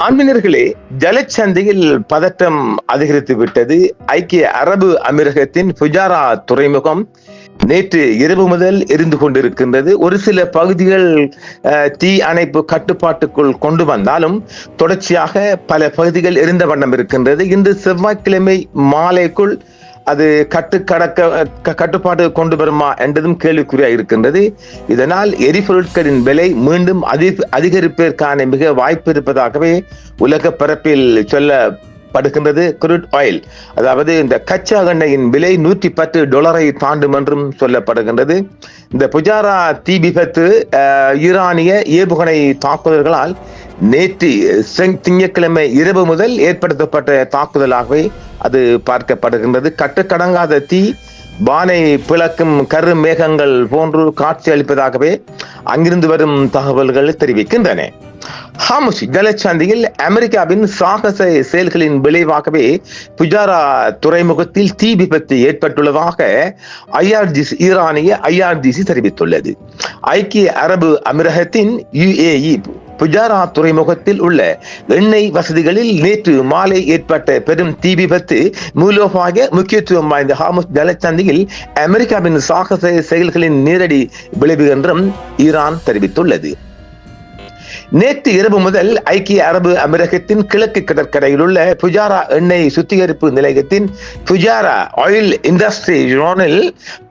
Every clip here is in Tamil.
ஆன்மீனர்களே, ஜலச்சந்தையில் பதட்டம் அதிகரித்து விட்டது. ஐக்கிய அரபு அமீரகத்தின் ஃபுஜாரா துறைமுகம் நேற்று இரவு முதல் எரிந்து கொண்டிருக்கின்றது. ஒரு சில பகுதிகள் தீ அணைப்பு கட்டுப்பாட்டுக்குள் கொண்டு வந்தாலும் தொடர்ச்சியாக பல பகுதிகள் எரிந்த வண்ணம் இருக்கின்றது. இன்று செவ்வாய்க்கிழமை மாலைக்குள் அது கட்டுப்பாடு கொண்டு வருமா என்பதும் கேள்விக்குறியா இருக்கின்றது. இதனால் எரிபொருட்களின் விலை மீண்டும் அதிகரிப்பதற்கான மிக வாய்ப்பு இருப்பதாகவே உலக பரப்பில் சொல்லப்படுகின்றது. குரூட் ஆயில், அதாவது இந்த கச்சா எண்ணெயின் விலை $110 தாண்டும் என்றும் சொல்லப்படுகின்றது. இந்த புஜாரா தீ விபத்து ஈரானிய ஏவுகணை தாக்குதல்களால் நேற்று திங்கட்கிழமை இரவு முதல் ஏற்படுத்தப்பட்ட தாக்குதலாகவே அது பார்க்கப்படுகின்றது. கட்டுக்கடங்காத தீ வானை பிளக்கும் கரு மேகங்கள் போன்று காட்சி அளிப்பதாகவே அங்கிருந்து வரும் தகவல்கள் தெரிவிக்கின்றன. ஹார்முஸ் ஜலச்சந்தியில் அமெரிக்காவின் சாகச செயல்களின் விளைவாகவே புஜாரா துறைமுகத்தில் தீ விபத்து ஏற்பட்டுள்ளதாக ஈரானிய IRGC தெரிவித்துள்ளது. ஐக்கிய அரபு அமீரகத்தின் UAE புஜாரா துறைமுகத்தில் உள்ள எண்ணெய் வசதிகளில் நேற்று மாலை ஏற்பட்ட பெரும் தீ விபத்து மூலோபாய முக்கியத்துவம் வாய்ந்த ஹார்முஸ் ஜலச்சந்தியில் அமெரிக்காவின் சாகச செயல்களின் நேரடி விளைவு என்றும் ஈரான் தெரிவித்துள்ளது. நேற்று இரவு முதல் ஐக்கிய அரபு அமீரகத்தின் கிழக்கு கடற்கரையில் உள்ள புஜாரா எண்ணெய் சுத்திகரிப்பு நிலையத்தின் புஜாரா ஆயில் இண்டஸ்ட்ரி ஜோனில்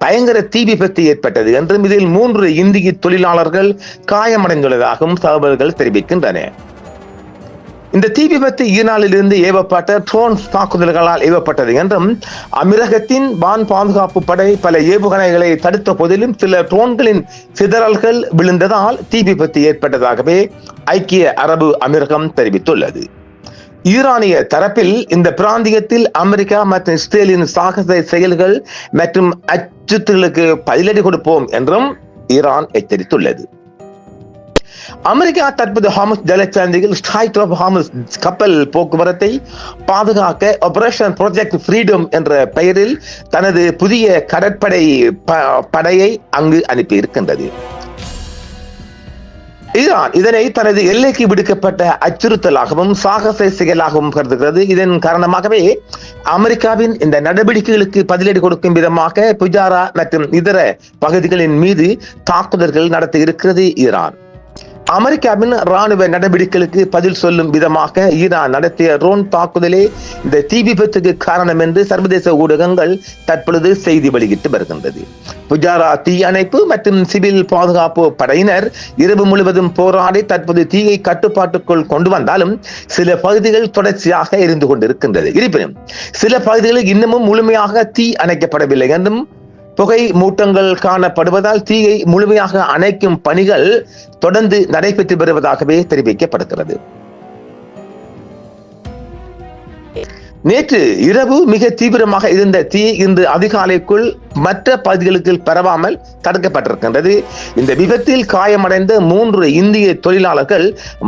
பயங்கர தீ விபத்து ஏற்பட்டது என்றும் இதில் 3 இந்திய தொழிலாளர்கள் காயமடைந்துள்ளதாகவும் தகவல்கள் தெரிவிக்கின்றன. இந்த தீ விபத்து ஈரானிலிருந்து ஏவப்பட்ட ட்ரோன் தாக்குதல்களால் ஏவப்பட்டது என்றும் அமீரகத்தின் வான் பாதுகாப்பு படை பல ஏவுகணைகளை தடுத்த போதிலும் சில ட்ரோன்களின் சிதறல்கள் விழுந்ததால் தீ விபத்து ஏற்பட்டதாகவே ஐக்கிய அரபு அமீரகம் தெரிவித்துள்ளது. ஈரானிய தரப்பில் இந்த பிராந்தியத்தில் அமெரிக்கா மற்றும் இஸ்ரேலின் சாகச செயல்கள் மற்றும் அச்சுறுத்தலுக்கு பதிலடி கொடுப்போம் என்றும் ஈரான் எச்சரித்துள்ளது. அமெரிக்கா தற்போது ஹார்முஸ் ஜலச்சந்தியில் ஸ்ட்ரைக் ஆஃப் ஹார்முஸ் கப்பல் போக்குவரத்தை பாதுகாக்க ஆபரேஷன் ப்ராஜெக்ட் ஃப்ரீடம் என்ற பெயரில் தனது புதிய கடற்படை படையை அங்கு அனுப்பி இருக்கின்றது. ஈரான் இதனை தனது எல்லைக்கு விடுக்கப்பட்ட அச்சுறுத்தலாகவும் சாகச செயலாகவும் கருதுகிறது. இதன் காரணமாகவே அமெரிக்காவின் இந்த நடவடிக்கைகளுக்கு பதிலடி கொடுக்கும் விதமாக புஜாரா மற்றும் இதர பகுதிகளின் மீது தாக்குதல்கள் நடத்தி இருக்கிறது ஈரான். அமெரிக்காவின் ராணுவ நடவடிக்கைகளுக்கு பதில் சொல்லும் விதமாக ஈரான் நடத்திய ட்ரோன் தாக்குதலே இந்த தீ விபத்துக்கு காரணம் என்று சர்வதேச ஊடகங்கள் தற்பொழுது செய்தி வெளியிட்டு வருகின்றது. புஜாரா தீ அணைப்பு மற்றும் சிவில் பாதுகாப்பு படையினர் இரவு முழுவதும் போராடி தற்போது தீயை கட்டுப்பாட்டுக்குள் கொண்டு வந்தாலும் சில பகுதிகள் தொடர்ச்சியாக எரிந்து கொண்டிருக்கின்றது. இருப்பினும் சில பகுதிகளில் இன்னமும் முழுமையாக தீ அணைக்கப்படவில்லை என்றும் புகை மூட்டங்கள் காணப்படுவதால் தீயை முழுமையாக அணைக்கும் பணிகள் தொடர்ந்து நடைபெற்று வருவதாகவே தெரிவிக்கப்படுகிறது. நேற்று இரவு மிக தீவிரமாக இருந்த தீ இன்று அதிகாலைக்குள் மற்ற பகுதிகளுக்கு பரவாமல் தடுக்கப்பட்டிருக்கின்றது. இந்த விபத்தில் காயமடைந்த 3 இந்திய தொழிலாளர்கள்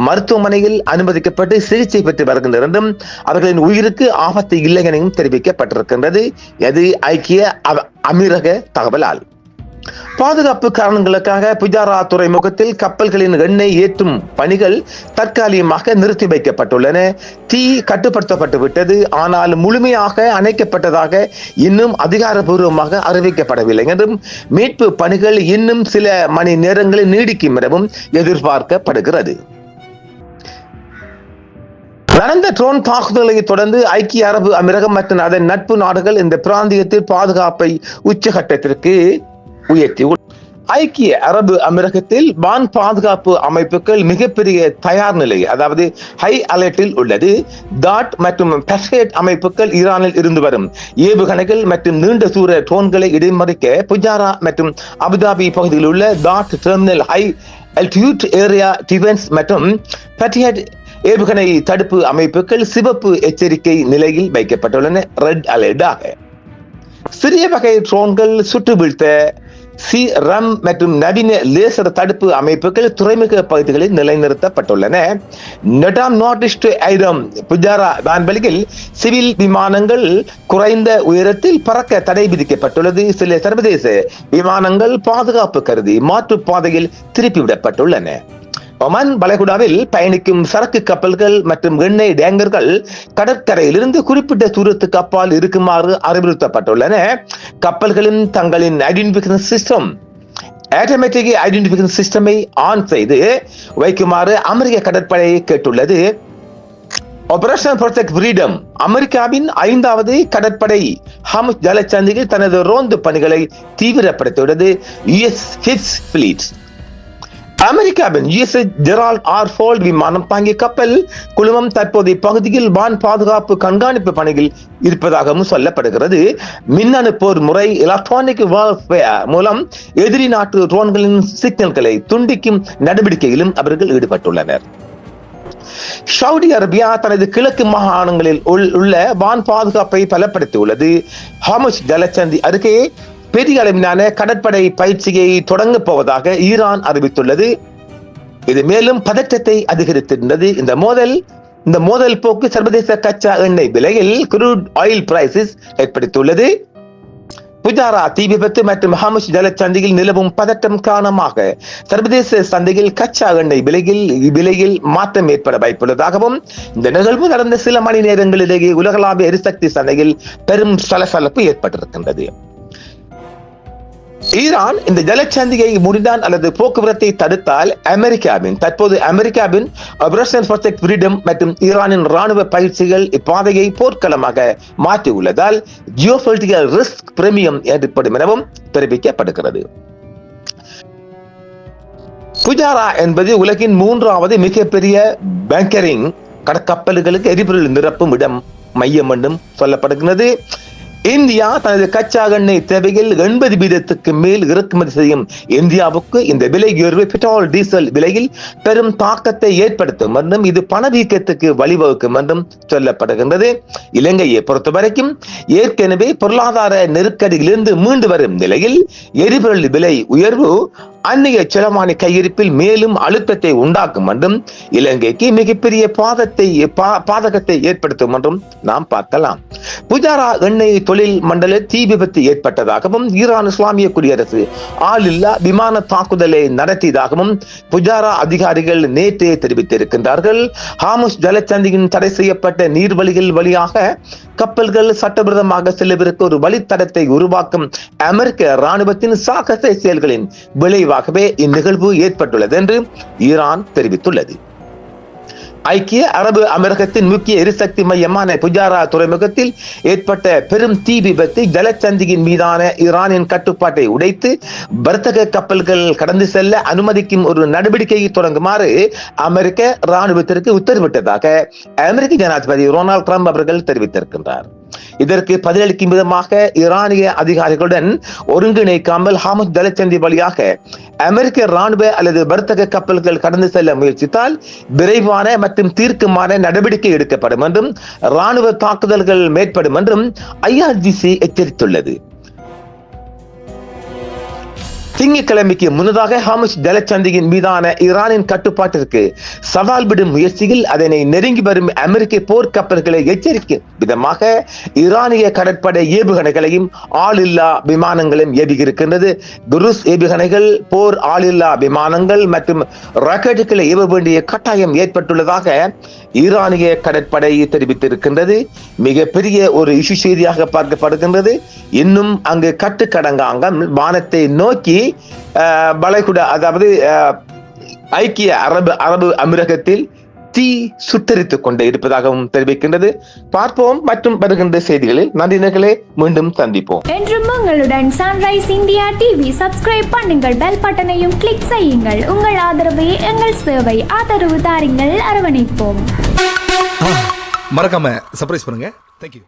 மருத்துவமனையில் அனுமதிக்கப்பட்டு சிகிச்சை பெற்று வருகின்றனர் என்றும் அவர்களின் உயிருக்கு ஆபத்து இல்லை எனவும் தெரிவிக்கப்பட்டிருக்கின்றது. இது ஐக்கிய அமீரக தகவலால். பாதுகாப்பு காரணங்களுக்காக புஜாரா துறைமுகத்தில் கப்பல்களின் எண்ணெய் ஏற்றும் பணிகள் தற்காலிகமாக நிறுத்தி வைக்கப்பட்டுள்ளன. தீ கட்டுப்படுத்தப்பட்டு விட்டது, ஆனால் முழுமையாக அணைக்கப்பட்டதாக இன்னும் அதிகாரப்பூர்வமாக அறிவிக்கப்படவில்லை என்றும் மீட்பு பணிகள் இன்னும் சில மணி நேரங்களில் நீடிக்கும் எனவும் எதிர்பார்க்கப்படுகிறது. நடந்த ட்ரோன் தாக்குதலை தொடர்ந்து ஐக்கிய அரபு அமீரகம் மற்றும் அதன் நட்பு நாடுகள் இந்த பிராந்தியத்தில் பாதுகாப்பை உச்சகட்டத்திற்கு உயர்த்தி. ஐக்கிய அரபு அமீரகத்தில் வான் பாதுகாப்பு அமைப்புகள் மிகப்பெரிய தயார் நிலை, அதாவது ஹை அலர்ட்டில் உள்ளது. தாட் மற்றும் பேட்ரியட் அமைப்புகள் ஈரானில் இருந்து வரும் ஏவுகணைகள் மற்றும் நீண்ட தூர ட்ரோன்களை இடைமறிக்க புஜாரா மற்றும் அபுதாபி பகுதியில் உள்ள தாட் terminal high altitude area defence மற்றும் பேட்ரியட் ஏவுகணை தடுப்பு அமைப்புகள் சிவப்பு எச்சரிக்கை நிலையில் வைக்கப்பட்டுள்ளன. ரெட் அலர்ட்டாக சிறிய வகை ட்ரோன்கள் சுட்டு வீழ்த்த ரம் மற்றும் நவீன லேசர் தடுப்பு அமைப்புகள் துறைமுக பகுதிகளில் நிலைநிறுத்தப்பட்டுள்ளன. புஜாரா வான்வெளியில் சிவில் விமானங்கள் குறைந்த உயரத்தில் பறக்க தடை விதிக்கப்பட்டுள்ளது. சில சர்வதேச விமானங்கள் பாதுகாப்பு கருதி மாற்று பாதையில் திருப்பிவிடப்பட்டுள்ளன. ஒமன் வளைகுடாவில் பயணிக்கும் சரக்கு கப்பல்கள் மற்றும் எண்ணெய் டேங்கர்கள் கடற்கரையிலிருந்து குறிப்பிட்ட தூரத்துக்கு அப்பால் இருக்குமாறு அறிவுறுத்தப்பட்டுள்ளன. கப்பல்களின் தங்களின் ஐடென்டிஃபிகேஷன் சிஸ்டம் ஆட்டோமேட்டிக் ஐடென்டிஃபிகேஷன் சிஸ்டமை ஆன் செய்து வைக்குமாறு அமெரிக்க கடற்படை கேட்டுள்ளது. ஆபரேஷன் ப்ரொடெக்ட் ஃப்ரீடம் அமெரிக்காவின் 5வது கடற்படை ஹார்முஸ் ஜலசந்தியில் தனது ரோந்து பணிகளை தீவிரப்படுத்தியுள்ளது. யுஎஸ் ஃபிஃப்த் ஃபிளீட் அமெரிக்காவின் யுஎஸ்எஸ் ஜெரால்ட் ஆர் ஃபோல்ட் விமானம் தாங்கிய கப்பல் குழுமம் தற்போதைய பகுதியில் வான் பாதுகாப்பு கண்காணிப்பு பணியில் இருப்பதாகவும் சொல்லப்படுகிறது. மின்னணு போர் முறை எலக்ட்ரானிக் வார்ஃபேர் மூலம் எதிரி நாட்டு ட்ரோன்களின் சிக்னல்களை துண்டிக்கும் நடவடிக்கையிலும் அவர்கள் ஈடுபட்டுள்ளனர். சவுதி அரேபியா தனது கிழக்கு மாகாணங்களில் உள்ள வான் பாதுகாப்பை பலப்படுத்தியுள்ளது. ஹார்முஸ் ஜலசந்தி அருகே பெரிய அளவிலான கடற்படை பயிற்சியை தொடங்கப் போவதாக ஈரான் அறிவித்துள்ளது. இது மேலும் பதற்றத்தை அதிகரித்திருந்தது. இந்த மோதல் போக்கு சர்வதேச கச்சா எண்ணெய் விலையில் crude oil prices ஏற்படுத்தியுள்ளது. புஜாரா தீ விபத்து மற்றும் ஹார்முஸ் ஜலசந்தியில் நிலவும் பதட்டம் காரணமாக சர்வதேச சந்தையில் கச்சா எண்ணெய் விலையில் மாற்றம் ஏற்பட வாய்ப்புள்ளதாகவும் இந்த நிகழ்வு நடந்த சில மணி நேரங்களிலேயே உலகளாவிய எரிசக்தி சந்தையில் பெரும் சலசலப்பு ஏற்பட்டிருக்கின்றது. ஈரான் இந்த ஜலசந்தியை முடிந்தான் அல்லது போக்குவரத்தை தடுத்தால் அமெரிக்காவின் ஆபரேஷன் ப்ரொடெக்ட் ஃப்ரீடம் மற்றும் ஈரானின் ராணுவ பயிற்சிகள் இப்பாதையை போர்க்களமாக மாற்றியுள்ளதால் ஜியோபொலிட்டிக்கல் ரிஸ்க் பிரீமியம் ஏற்படும் எனவும் தெரிவிக்கப்படுகிறது. புஜாரா என்பது உலகின் 3வது மிகப்பெரிய பேங்கரிங் கப்பல்களுக்கு எரிபொருள் நிரப்பும் மையம் என்றும் சொல்லப்படுகிறது. இந்தியா தனது கச்சா எண்ணெய் தேவையில் 80% மேல் இறக்குமதி செய்யும் இந்தியாவுக்கு இந்த விலை உயர்வு பெட்ரோல் டீசல் விலையில் பெரும் தாக்கத்தை ஏற்படுத்தும் என்றும் இது பணவீக்கத்துக்கு வழிவகுக்கும் என்றும் சொல்லப்படுகின்றது. இலங்கையை பொறுத்தவரைக்கும் ஏற்கனவே பொருளாதார நெருக்கடியிலிருந்து மீண்டு வரும் நிலையில் எரிபொருள் விலை உயர்வு அந்நிய செலவாணி கையிருப்பில் மேலும் அழுத்தத்தை உண்டாக்கும் என்றும் இலங்கைக்கு மிகப்பெரிய பாதகத்தை ஏற்படுத்தும் என்றும் நாம் பார்க்கலாம். புஜாரா எண்ணெய் தொழில் மண்டல தீ விபத்து ஏற்பட்டதாகவும் ஈரான் இஸ்லாமிய குடியரசு ஆளில்லா விமான தாக்குதலை நடத்தியதாகவும் புஜாரா அதிகாரிகள் நேற்றே தெரிவித்திருக்கின்றார்கள். ஹார்முஸ் ஜலசந்தியின் தடை செய்யப்பட்ட நீர்வழிகள் வழியாக கப்பல்கள் சட்டவிரோதமாக செல்வதற்கு ஒரு வழித்தடத்தை உருவாக்கும் அமெரிக்க ராணுவத்தின் சாகச செயல்களின் விளைவாகவே இந்நிகழ்வு ஏற்பட்டுள்ளது என்று ஈரான் தெரிவித்துள்ளது. ஐக்கிய அரபு அமீரகத்தின் முக்கிய எரிசக்தி மையமான புஜாரா துறைமுகத்தில் ஏற்பட்ட பெரும் தீ விபத்து ஜலசந்தியின் மீதான ஈரானின் கட்டுப்பாட்டை உடைத்து வர்த்தக கப்பல்கள் கடந்து செல்ல அனுமதிக்கும் ஒரு நடவடிக்கையை தொடங்குமாறு அமெரிக்க ராணுவத்திற்கு உத்தரவிட்டதாக அமெரிக்க ஜனாதிபதி டொனால்ட் ட்ரம்ப் அவர்கள் தெரிவித்திருக்கின்றார். இதற்கு பதிலளிக்கும் விதமாக ஈரானிய அதிகாரிகளுடன் ஒருங்கிணைக்காமல் ஹார்முஸ் ஜலசந்தி வழியாக அமெரிக்க ராணுவ அல்லது வர்த்தக கப்பல்கள் கடந்து செல்ல முயற்சித்தால் விரைவான மற்றும் தீர்க்கமான நடவடிக்கை எடுக்கப்படும் என்றும் ராணுவ தாக்குதல்கள் மேற்படும் என்றும் IRGC எச்சரித்துள்ளது. திங்கட்கிழமைக்கு முன்னதாக ஹார்முஸ் ஜலசந்தியின் மீதான ஈரானின் கட்டுப்பாட்டிற்கு சவால் விடும் முயற்சியில் அதனை நெருங்கி வரும் அமெரிக்க போர்க்கப்பல்களை எச்சரிக்கும் விதமாக ஈரானிய கடற்படை ஏவுகணைகளையும் ஆளில்லா விமானங்களையும் ஏவியிருக்கின்றது. குருஸ் ஏவுகணைகள், போர் ஆளில்லா விமானங்கள் மற்றும் ராக்கெட்டுகளை ஏவ வேண்டிய கட்டாயம் ஏற்பட்டுள்ளதாக ஈரானிய கடற்படை தெரிவித்திருக்கின்றது. மிகப்பெரிய ஒரு இஷ்யூ செய்தியாக பார்க்கப்படுகின்றது. இன்னும் அங்கு கட்டுக்கடங்காங்க வானத்தை நோக்கி வளைகுடா அதாவது ஐக்கிய அரபு அமீரகத்தில் தீ சுட்டரித்துக் கொண்டே இருப்பதாகவும் தெரிவிக்கின்றது. பார்ப்போம் மற்றும் வருகின்ற செய்திகளில் நன்றினர்களே மீண்டும் சந்திப்போம். என்றும் உங்களுடன் சன்ரைஸ் இந்தியா டிவி சப்ஸ்கிரைப் பண்ணுங்கள், பெல் பட்டனையும் கிளிக் செய்யுங்கள். உங்கள் ஆதரவே எங்கள் சேவை. ஆதரவு தாருங்கள், அரவணைப்போம். மறக்காம சர்ப்ரைஸ் பண்ணுங்க. தேங்க்யூ.